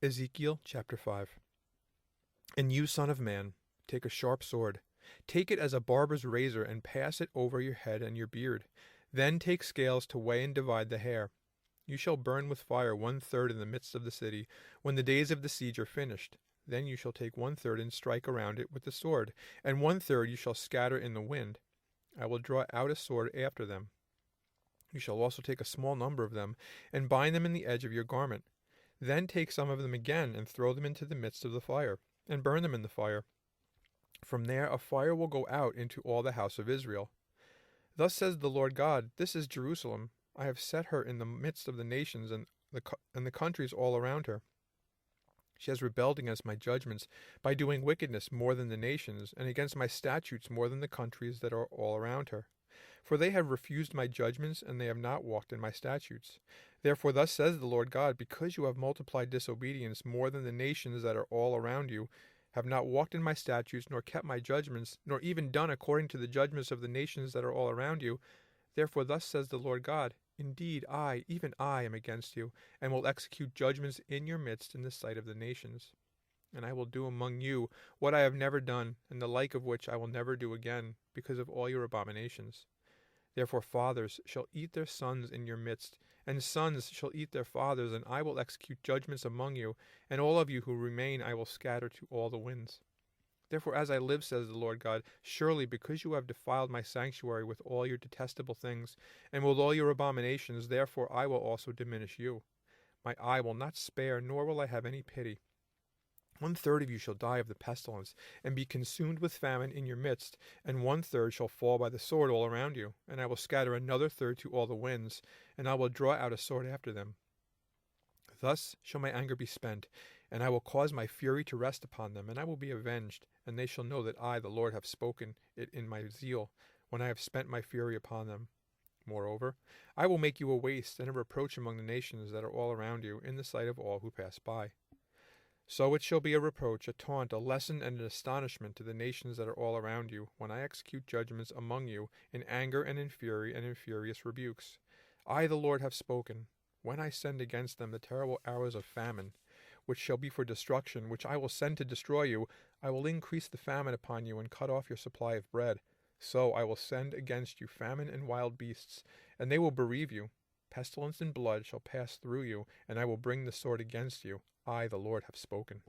Ezekiel chapter 5. And you, son of man, take a sharp sword. Take it as a barber's razor, and pass it over your head and your beard. Then take scales to weigh and divide the hair. You shall burn with fire 1/3 in the midst of the city, when the days of the siege are finished. Then you shall take 1/3 and strike around it with the sword, and 1/3 you shall scatter in the wind. I will draw out a sword after them. You shall also take a small number of them, and bind them in the edge of your garment. Then take some of them again, and throw them into the midst of the fire, and burn them in the fire. From there a fire will go out into all the house of Israel. Thus says the Lord God, this is Jerusalem. I have set her in the midst of the nations and the countries all around her. She has rebelled against my judgments by doing wickedness more than the nations, and against my statutes more than the countries that are all around her. For they have refused my judgments, and they have not walked in my statutes. Therefore thus says the Lord God, because you have multiplied disobedience more than the nations that are all around you, have not walked in my statutes, nor kept my judgments, nor even done according to the judgments of the nations that are all around you, therefore thus says the Lord God, indeed I, even I, am against you, and will execute judgments in your midst in the sight of the nations. And I will do among you what I have never done, and the like of which I will never do again, because of all your abominations. Therefore fathers shall eat their sons in your midst, and sons shall eat their fathers, and I will execute judgments among you, and all of you who remain I will scatter to all the winds. Therefore as I live, says the Lord God, surely because you have defiled my sanctuary with all your detestable things, and with all your abominations, therefore I will also diminish you. My eye will not spare, nor will I have any pity. 1/3 of you shall die of the pestilence, and be consumed with famine in your midst, and 1/3 shall fall by the sword all around you. And I will scatter another third to all the winds, and I will draw out a sword after them. Thus shall my anger be spent, and I will cause my fury to rest upon them, and I will be avenged, and they shall know that I, the Lord, have spoken it in my zeal, when I have spent my fury upon them. Moreover, I will make you a waste and a reproach among the nations that are all around you, in the sight of all who pass by. So it shall be a reproach, a taunt, a lesson, and an astonishment to the nations that are all around you, when I execute judgments among you in anger and in fury and in furious rebukes. I, the Lord, have spoken. When I send against them the terrible arrows of famine, which shall be for destruction, which I will send to destroy you, I will increase the famine upon you and cut off your supply of bread. So I will send against you famine and wild beasts, and they will bereave you. Pestilence and blood shall pass through you, and I will bring the sword against you. I, the Lord, have spoken.